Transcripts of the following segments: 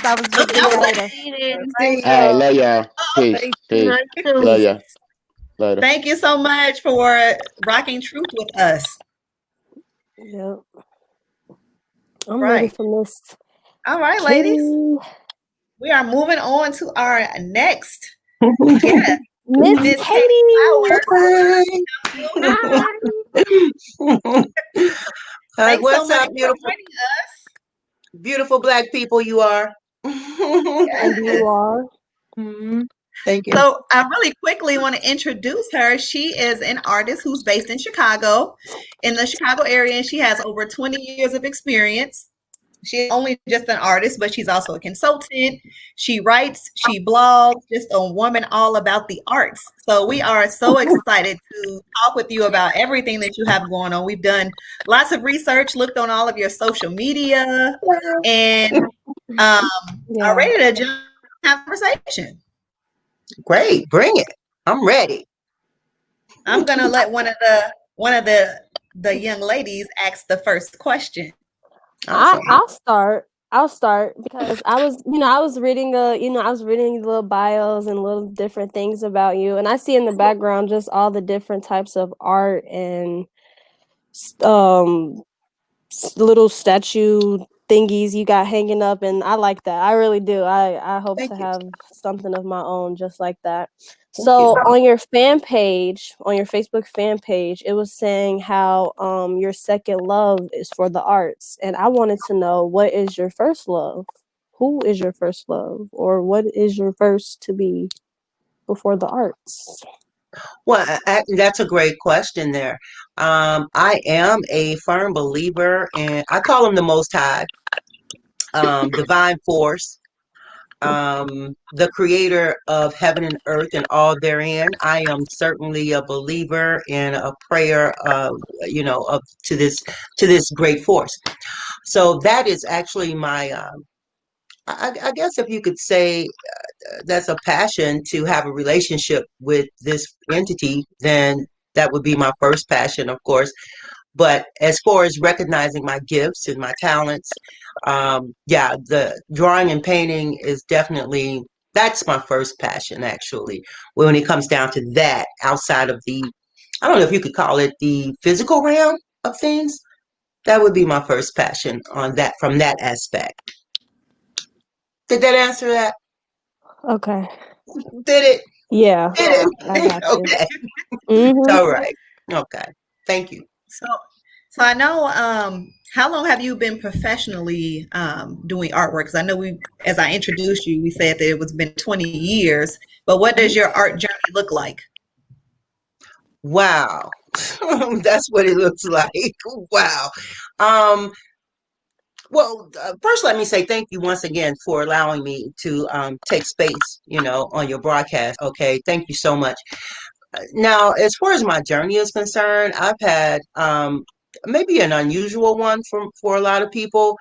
I was Look just out getting for ready that. to Appreciate Right. it. All right, love go. y'all. Peace. Thank Peace. Nice Love too. y'all. Later. Thank you so much for rocking truth with us. Yep. I'm ready Right. for Miss All right, ladies. Kitty. We are moving on to our next guest, Miss Miss Katie Katie. Flowers. Hi. Thanks so What's much up, for beautiful, joining us. beautiful black people you are? And you Yes. are. Mhm. Thank you. So I really quickly want to introduce her. She is an artist who's based in Chicago, in the Chicago area, and she has over 20 years of experience. She's only just an artist, but she's also a consultant. She writes, she blogs, just a woman all about the arts. So we are so excited to talk with you about everything that you have going on. We've done lots of research, looked on all of your social media, and are Yeah. ready to jump into the conversation. Great, bring it. I'm ready. I'm gonna let one of the young ladies ask the first question. I Awesome. I'll start. I'll start because I was reading I was reading little bios and little different things about you, and I see in the background just all the different types of art and um little statue thingies you got hanging up, and I like that. I really do. I hope Thank to you. have something of my own just like that. Thank you. So on your fan page, on your Facebook fan page, it was saying how your second love is for the arts, and I wanted to know, what is your first love? Who is your first love, or what is your first to be before the arts? Well, that's a great question there. I am a firm believer in, I call him the Most High, divine force, the creator of heaven and earth and all therein. I am certainly a believer in a prayer, of to this great force. So that is actually my, I guess if you could say that's a passion to have a relationship with this entity, then that would be my first passion, of course. But as far as recognizing my gifts and my talents, yeah, the drawing and painting is definitely, that's my first passion, actually. When it comes down to that, outside of the, I don't know if you could call it the physical realm of things, that would be my first passion on that, from that aspect. Did that answer that? Okay. Did it? Yeah, Did it? I got you. Okay. Mm-hmm. All right. Okay. Thank you. So, so I know. How long have you been professionally doing artwork? Because I know as I introduced you, we said that it was been 20 years. But what does your art journey look like? Wow. That's what it looks like. Wow. Um, well, first, let me say thank you once again for allowing me to take space, on your broadcast. Okay. Thank you so much. Now, as far as my journey is concerned, I've had maybe an unusual one for a lot of people.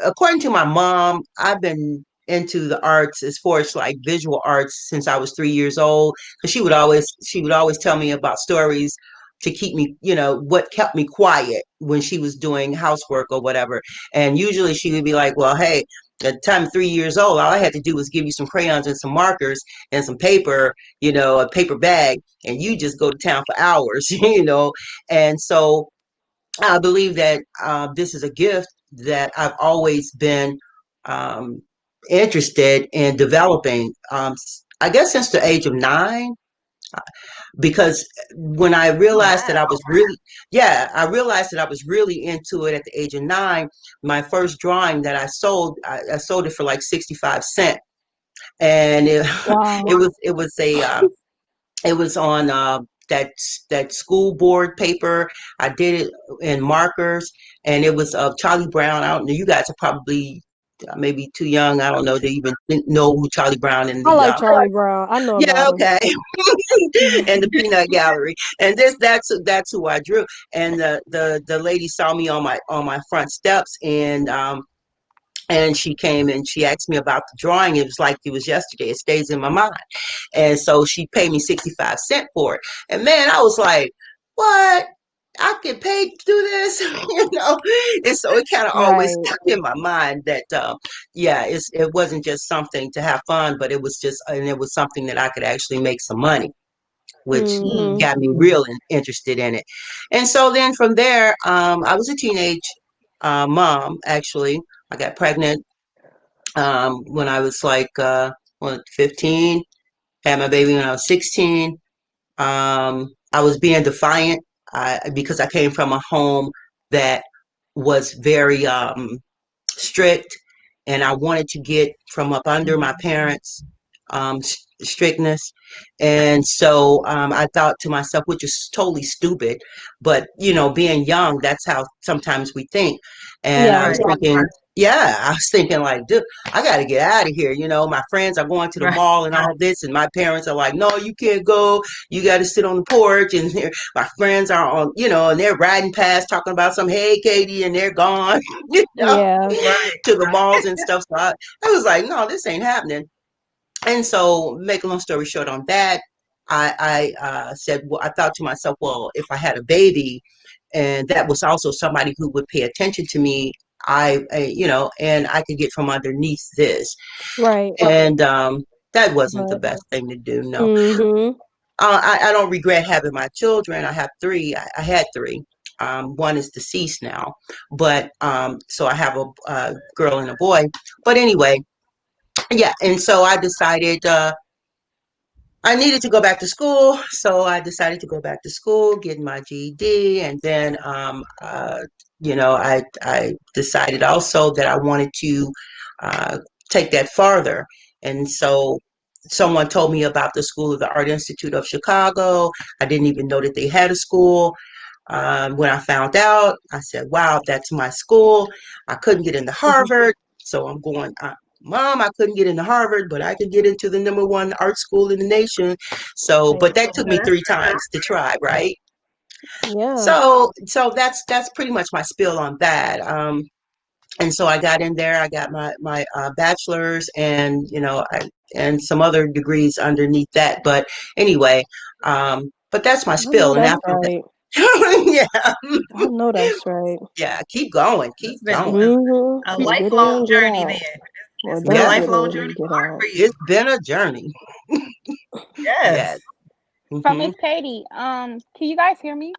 According to my mom, I've been into the arts as far as like visual arts since I was 3 years old. Because she would always tell me about stories to keep me, what kept me quiet when she was doing housework or whatever. And usually she would be like, "Well, hey, at the time of 3 years old, all I had to do was give you some crayons and some markers and some paper, a paper bag, and you just go to town for hours, And so I believe that this is a gift that I've always been um, interested in developing. I guess since the age of 9, because when I Oh, realized that I wow. was really, yeah, I realized that I was really into it at the age of 9. My first drawing that I sold it for like 65 cents, and it, Wow. it was on that school board paper. I did it in markers, and it was of Charlie Brown. I don't know. You guys are probably maybe too young. I don't know to even know who Charlie Brown and I the like Charlie Brown. I know yeah, about him. okay, and the Peanut Gallery, and that's who I drew. And the lady saw me on my front steps, and she came and she asked me about the drawing. It was like it was yesterday. It stays in my mind. And so she paid me 65 cents for it. And man, I was like, what? I get paid to do this, and so it kind of always Right. stuck in my mind that, yeah, it wasn't just something to have fun, but it was something that I could actually make some money, which Mm. Mhm. got me real interested in it. And so then from there, I was a teenage mom. Actually, I got pregnant when I was like 15. Had my baby when I was 16. I was being defiant because I came from a home that was very strict, and I wanted to get from up under my parents' strictness. And so I thought to myself, which is totally stupid, but being young, that's how sometimes we think. And I Yeah. was Right. thinking, yeah, I was thinking like, dude, I got to get out of here. My friends are going to the Right. mall and all this, and my parents are like, no, you can't go. You got to sit on the porch. And my friends are on, and they're riding past talking about some, hey, Katie, and they're gone. you know, Yeah. Right. to the malls and stuff. So I was like, no, this ain't happening. And so, make a long story short on that, I said, well, I thought to myself, well, if I had a baby, and that was also somebody who would pay attention to me, and I could get from underneath this. Right. And that wasn't the But best thing to do. No, mhm. I don't regret having my children. I have three. I had three. One is deceased now, but so I have a girl and a boy. But anyway, yeah. And so I decided I needed to go back to school, so I decided to go back to school, get my GED, and then I decided also that I wanted to uh, take that farther, and so someone told me about the School of the Art Institute of Chicago. I didn't even know that they had a school. When I found out, I said, wow, that's my school. I couldn't get into Harvard. So I'm going, Mom, I couldn't get into Harvard, but I could get into the number one art school in the nation. So, Right. but that took Oh, me that's three times to try, right? Yeah. So that's pretty much my spill on that. And so I got in there. I got my bachelor's, and and some other degrees underneath that. But anyway, but that's my I know spill. And that's after that, right. yeah, I know that's right. yeah, keep going, keep It's been going. Mhm. a Get lifelong in, get journey out. then. Or It's been a don't Yeah, get lifelong in, journey get for art out. for you. it's been a journey. Yes. Yes. So hmm Miss Katie, can you guys hear me?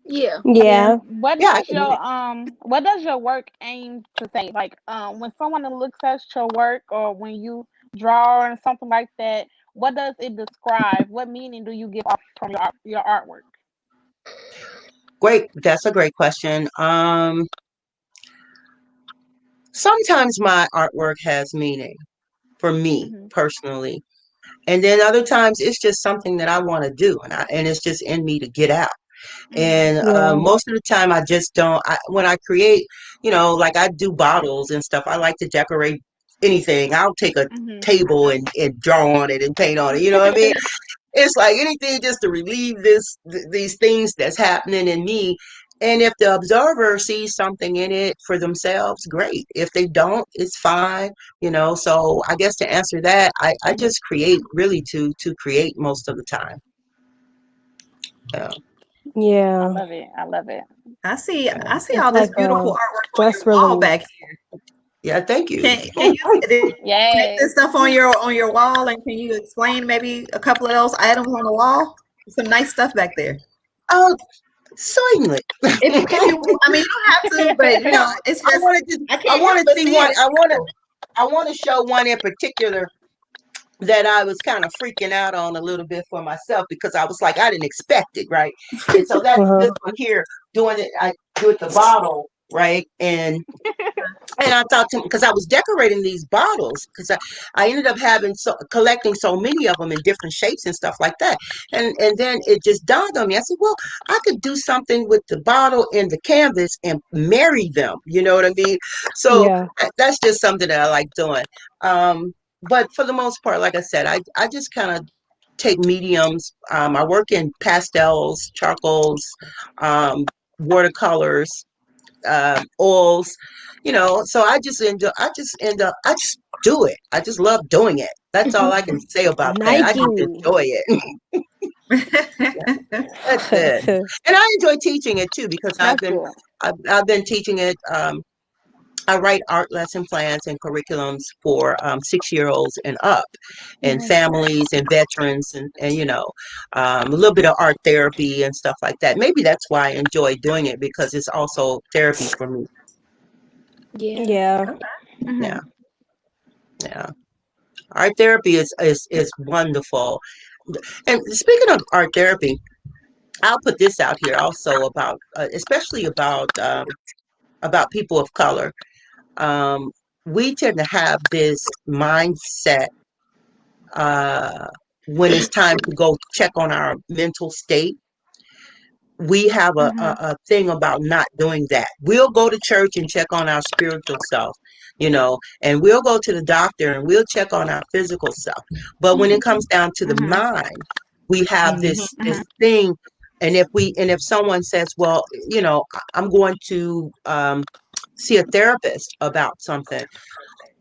Yeah. Yeah. Yeah. Yeah, I can hear you. What does your work aim to say? Like when someone looks at your work or when you draw or something like that, what does it describe? What meaning do you give off from your artwork? Great. That's a great question. Sometimes my artwork has meaning for me Mhm. personally, and then other times it's just something that I want to do, and it's just in me to get out. Mhm. And Yeah. most of the time, I just don't. When I create, like I do bottles and stuff, I like to decorate anything. I'll take a Mhm. table and draw on it and paint on it. You know what I mean? It's like anything just to relieve these things that's happening in me. And if the observer sees something in it for themselves, great. If they don't, it's fine. So I guess to answer that, I just create really to create most of the time. Yeah. I Yeah. love it. I love it. I see It's all this like beautiful a artwork on stress your wall relief. back here. Yeah, thank you. Can you make Yes. this stuff on your wall, and can you explain maybe a couple of those items on the wall? Some nice stuff back there. Oh, certainly. If you, I mean, you don't have to, but No, it's I just wanted to I I can't want help to but see see one. it. I want to show one in particular that I was kind of freaking out on a little bit for myself because I was like, I didn't expect it, right? And so that's Uh-huh. this one here doing it. I do it the bottle, right? And I thought to because I was decorating these bottles because I ended up collecting so many of them in different shapes and stuff like that. And then it just dawned on me. I said, well, I could do something with the bottle and the canvas and marry them. You know what I mean? So Yeah. that's just something that I like doing. But for the most part, like I said, I just kind of take mediums. I work in pastels, charcoals, um, watercolors, oils, so I just do it. I just love doing it. That's all I can say about that. I just Nike. enjoy it. That's good. And I enjoy teaching it too because That's good. I've been teaching it. I write art lesson plans and curriculums for 6-year-olds and up, and Nice. families and veterans, and a little bit of art therapy and stuff like that. Maybe that's why I enjoy doing it because it's also therapy for me. Yeah. Yeah. Yeah, Mhm. yeah. Art therapy is wonderful. And speaking of art therapy, I'll put this out here also about, especially about people of color. Um, we tend to have this mindset uh, when it's time to go check on our mental state. We have Mhm. a thing about not doing that. We'll go to church and check on our spiritual self, and we'll go to the doctor and we'll check on our physical self. But when it comes down to the Mhm. mind, we have Mhm. this Mhm. thing. And if someone says, well, I'm going to see a therapist about something,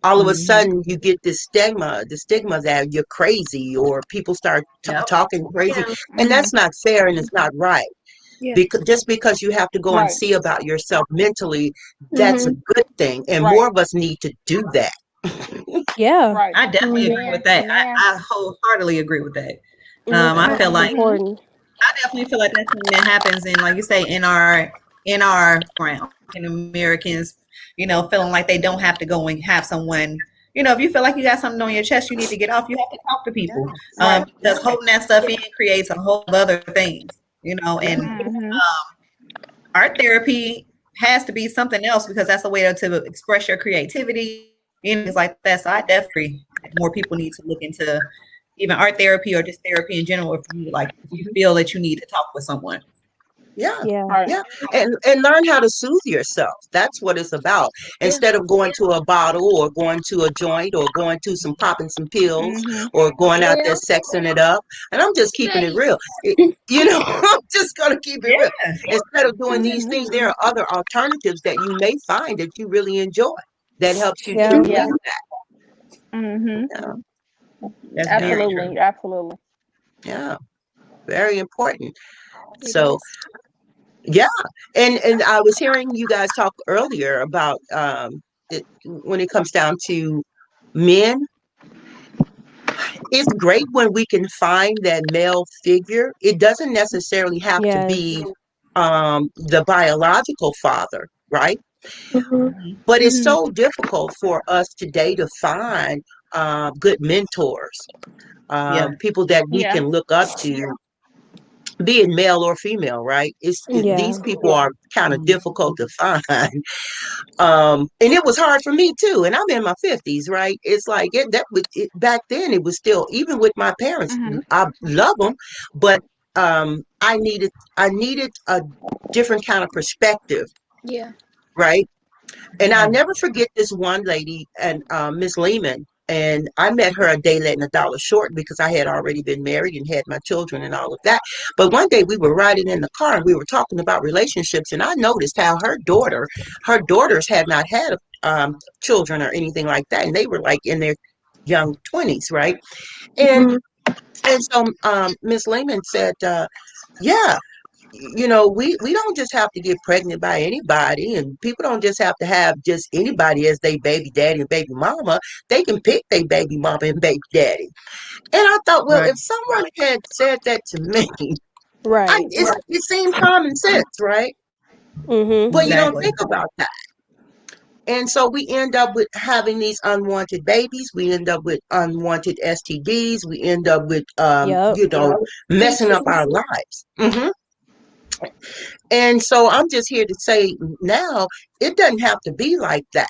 all of a Mhm. sudden you get the stigma that you're crazy, or people start Yep. talking crazy, Yeah. and Mhm. that's not fair and it's not right. Yeah. Because just because you have to go and Right. see about yourself mentally, that's a Mhm. good thing, and Right. more of us need to do that. Yeah. Right. I definitely Mhm. agree Then with that. and then. I wholeheartedly agree with that. Mental I health feel is Mhm. like important. I definitely feel like that's something that happens in, like you say, in our ground, African Americans, feeling like they don't have to go and have someone. If you feel like you got something on your chest you need to get off, you have to talk to people. Yes, Right. Because yes, holding that stuff Yeah. in creates a whole other things. yes. And Mhm. art therapy has to be something else because that's a way to express your creativity, things like that. So I definitely agree that more people need to look into even art therapy or just therapy in general if you feel that you need to talk with someone. Yeah, Yeah. Right. yeah, and learn how to soothe yourself. That's what it's about. Yeah. Instead of going to a bottle or going to a joint or going to some popping some pills Mhm. or going out there Well, sexing it up. And I'm just keeping it hey. real. I'm just gonna keep it real. Yeah. Instead of doing these Mhm. things, there are other alternatives that you may find that you really enjoy that helps you to Yeah. Yeah. relieve Mhm. that. That's Yeah, very true. Absolutely. Absolutely. yeah, very important. It So is. yeah, and I was hearing you guys talk earlier about when it comes down to men, it's great when we can find that male figure. It doesn't necessarily have to Yes. be the biological father, right? Mhm. Mhm. But it's Mhm. so difficult for us today to find good mentors, Yeah. people that we Yeah. can look up to, be it male or female, right? These Yeah. people are kind of Mhm. difficult to find. And it was hard for me too. And I'm in my 50s, right? It's like back then it was still, even with my parents, Mhm. I love them, but I needed a different kind of perspective, Yeah. right? And I'll Mhm. never forget this one lady, and Miss Lehman. And I met her a day late and a dollar short because I had already been married and had my children and all of that. But one day we were riding in the car and we were talking about relationships, and I noticed how her daughters had not had children or anything like that, and they were like in their young 20s, right? And Mhm. and so Miss Lehman said, "Yeah, we don't just have to get pregnant by anybody, and people don't just have to have just anybody as their baby daddy and baby mama. They can pick their baby mama and baby daddy." And I thought, well, Right. if someone had said that to me, Right. it seemed common sense, right? Mhm. But you don't Exactly. think about that. And so we end up with having these unwanted babies. We end up with unwanted STDs. We end up with, Yep. messing up our Infants. lives. And so I'm just here to say now, it doesn't have to be like that.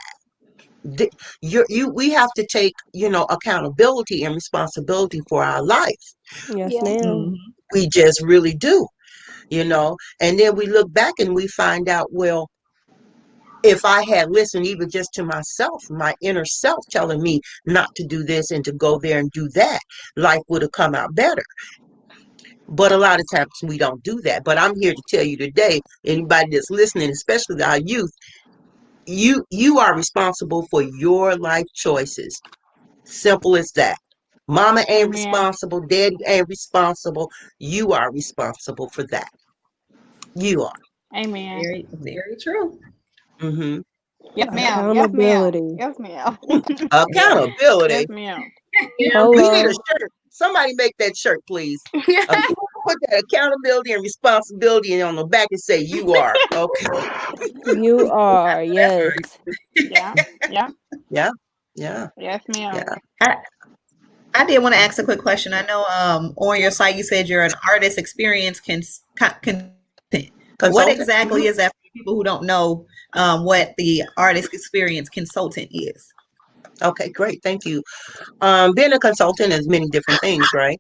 We have to take, accountability and responsibility for our life. Yes, Yeah. ma'am. Mhm. We just really do. And then we look back and we find out, well, if I had listened even just to myself, my inner self telling me not to do this and to go there and do that, life would have come out better. But a lot of times we don't do that. But I'm here to tell you today, anybody that's listening, especially our youth, you are responsible for your life choices. Simple as that. Mama ain't Amen. responsible. Daddy ain't responsible. You are responsible for that. You are. Amen. Very, very true. Hmm. Yes, ma'am. Yes, ma'am. Accountability. Yes, ma'am. Accountability. Yes, ma'am. Yeah. We need a Hello. shirt. Somebody make that shirt, please. Put that accountability and responsibility on the back and say you are. Okay. You are, That's yes. Yeah. Yeah. Yeah. Yeah. Yes, ma'am. Yeah. right. I did want to ask a quick question. I know on your site you said you're an artist experience consultant. What Consultant. exactly Hmm. is that for people who don't know what the artist experience consultant is? Okay, great. Thank you. Being a consultant is many different things, right?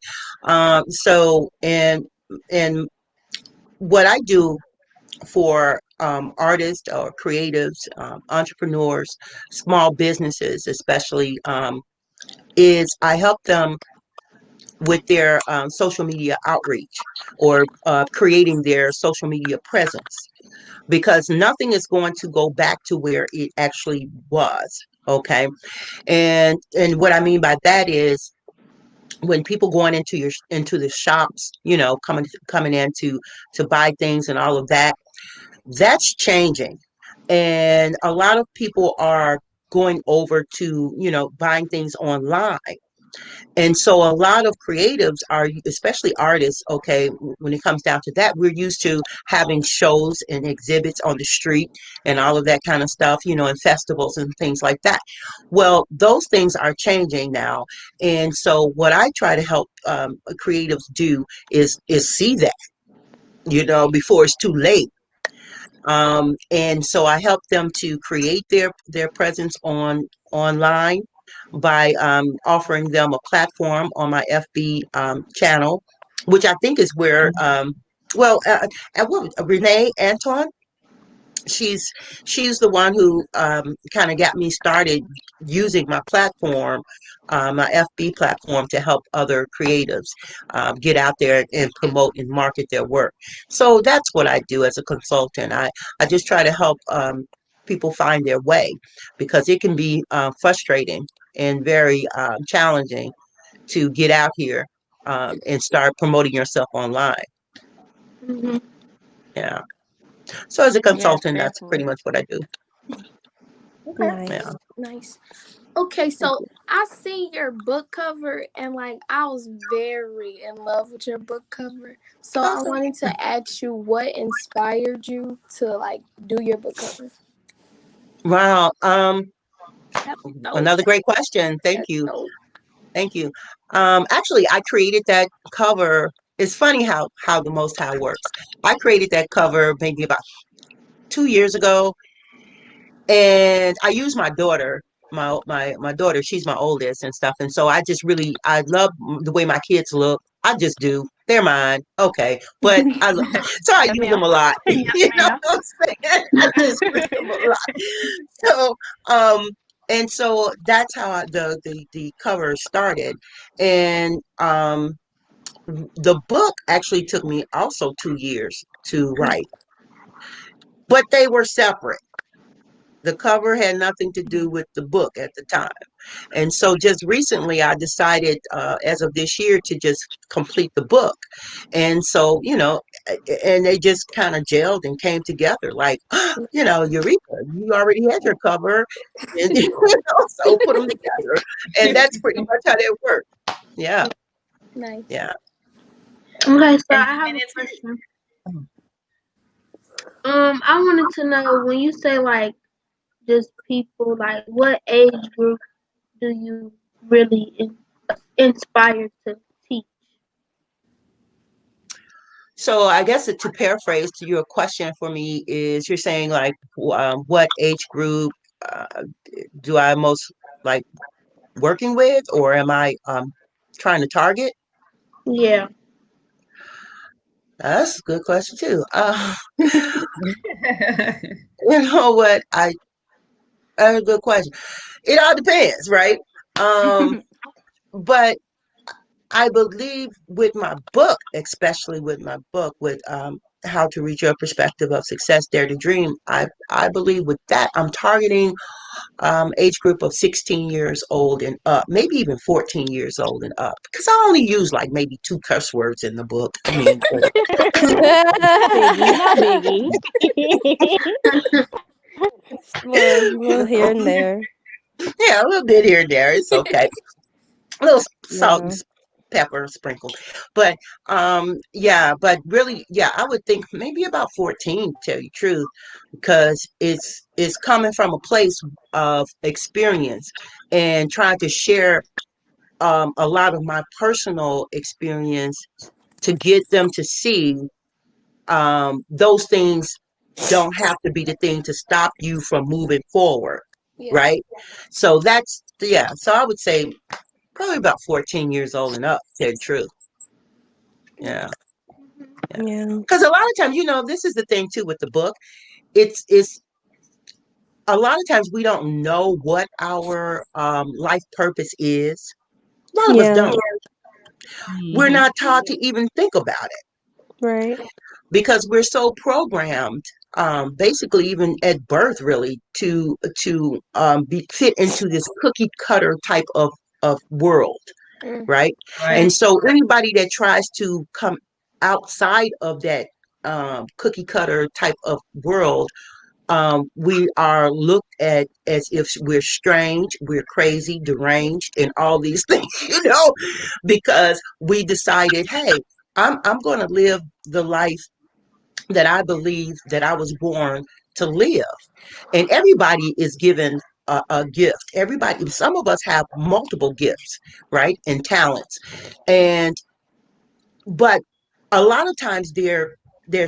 So, and what I do for artists or creatives, entrepreneurs, small businesses, especially, is I help them with their social media outreach or creating their social media presence because nothing is going to go back to where it actually was. Okay, and what I mean by that is when people going into the shops, coming in to buy things and all of that, that's changing, and a lot of people are going over to buying things online. And so a lot of creatives are, especially artists, okay, when it comes down to that, we're used to having shows and exhibits on the street and all of that kind of stuff, and festivals and things like that. Well, those things are changing now. And so what I try to help creatives do is see that, before it's too late. And so I help them to create their presence online by offering them a platform on my FB channel, which I think is where well, Renee Anton, she's she's the one who kind of got me started using my platform, my FB platform, to help other creatives get out there and promote and market their work. So that's what I do as a consultant. I just try to help people find their way because it can be frustrating and very challenging to get out here and start promoting yourself online. Mhm. Yeah. So as a Yes, consultant, that's pretty definitely. much what I do. Okay. Yeah. Nice. Nice. Okay, Thank so you. I seen your book cover and like I was very in love with your book cover. So I Awesome. wanted to ask you what inspired you to like do your book cover. Wow. That's dope. Another great question. Thank That's you. dope. Thank you. Actually, I created that cover. It's funny how the Most High works. I created that cover maybe about 2 years ago, and I use my daughter, my daughter. She's my oldest and stuff, and so I love the way my kids look. I just do. They're mine, okay, but so I Yes, use them ma'am. a lot. Yes, You know ma'am. what I'm saying? I just use them a lot. So um, and so that's how the cover started, and the book actually took me also 2 years to write, but they were separate. The cover had nothing to do with the book at the time. And so just recently, I decided, as of this year, to just complete the book. And so, and they just kind of gelled and came together like, Eureka, you already had your cover. And, so put them together. And that's pretty much how that worked. Yeah. Nice. Yeah. Okay, so And, I have and a it's question. I wanted to know when you say like just people, like what age group do you really inspire to teach? So I guess to paraphrase to your question for me is you're saying like what age group uh, do I most like working with, or am I trying to target? Yeah. That's a good question too. You know what? That's a good question. It all depends, right? Um, but I believe with my book, especially with my book, with how to reach your perspective of success, dare to dream. I believe with that, I'm targeting age group of 16 years old and up, maybe even 14 years old and up, because I only use like maybe 2 curse words in the book. I mean, Biggie, no biggie. Little here and there. yeah, a little bit here and there. It's okay. A little salt and Yeah. pepper sprinkled, but yeah, but really, yeah, I would think maybe about 14, tell you the truth, because it's coming from a place of experience and trying to share a lot of my personal experience to get them to see those things don't have to be the thing to stop you from moving forward, Yeah. right? So that's, yeah, so I would say probably about 14 years old and up, to tell you the truth. Yeah, yeah. Yeah. Because a lot of times, this is the thing too with the book. It's a lot of times we don't know what our life purpose is. A lot of us Yeah. don't. We're Mhm. not taught to even think about it Right. because we're so programmed, basically even at birth, really, to be fit into this cookie cutter type of world, Mm. right? Right. And so anybody that tries to come outside of that cookie cutter type of world, we are looked at as if we're strange, we're crazy, deranged, and all these things, because we decided, hey, I'm going to live the life that I believe that I was born to live. And everybody is given a gift. Everybody, some of us have multiple gifts, right? And talents. And but a lot of times they're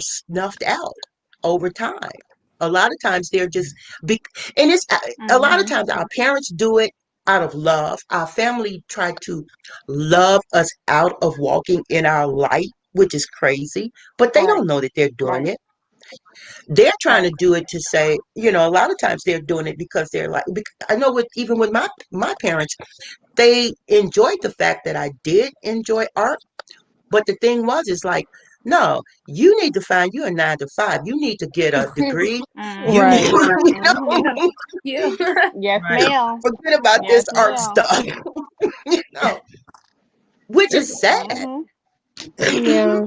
snuffed out over time. A lot of times they're just be, and it's a lot of Mhm. times our parents do it out of love. Our family try to love us out of walking in our light, which is crazy, but they Right. don't know that they're doing Right. it. They're trying Right. to do it to say, a lot of times they're doing it because they're like, I know with even with my parents, they enjoyed the fact that I did enjoy art, but the thing was, is like, no, you need to find you a 9 to 5. You need to get a degree. You Mhm. need, Right. Mhm. Yeah. Yes, Right. ma'am. forget about this Yes, art ma'am. stuff, you know, which This is sad. Mhm. Yeah.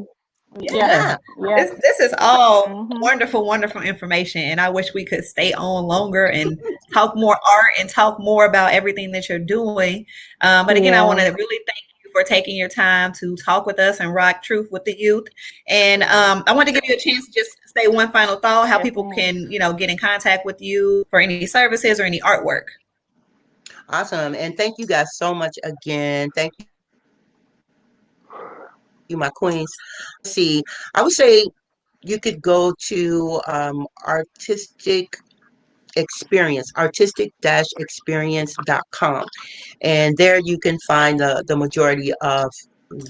Yep. Yeah. Yeah. Yep. This is all Mhm. wonderful, wonderful information. And I wish we could stay on longer and talk more art and talk more about everything that you're doing. But again, I want Yeah. to really thank you for taking your time to talk with us and rock truth with the youth. And I want to give you a chance to just say one final thought, how Yes, people ma'am. can, get in contact with you for any services or any artwork. Awesome. And thank you guys so much again. Thank you, my queens. See, I would say you could go to artistic-experience.com, and there you can find the majority of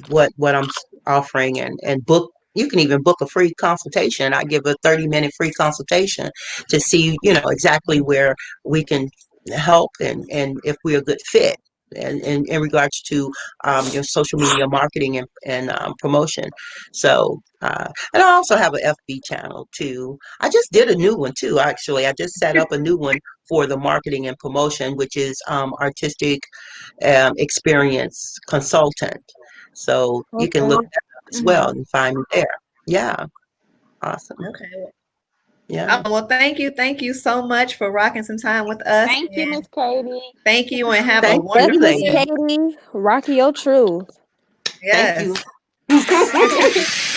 what I'm offering, and book. You can even book a free consultation. I give a 30-minute free consultation to see, exactly where we can help, and if we're a good fit. And in regards to your social media marketing and promotion. So, and I also have an FB channel too. I just did a new one too, actually. I just set up a new one for the marketing and promotion, which is artistic experience consultant. So you can look Okay. that up as well Mhm. and find me there. Yeah, awesome. Okay. Yeah, Well, thank you so much for rocking some time with us. Thank you, And Miss Katie. thank you and have a thank Thank you, you, wonderful Miss ladies. evening. Katie. Rocky your truth. Thank you. Yes.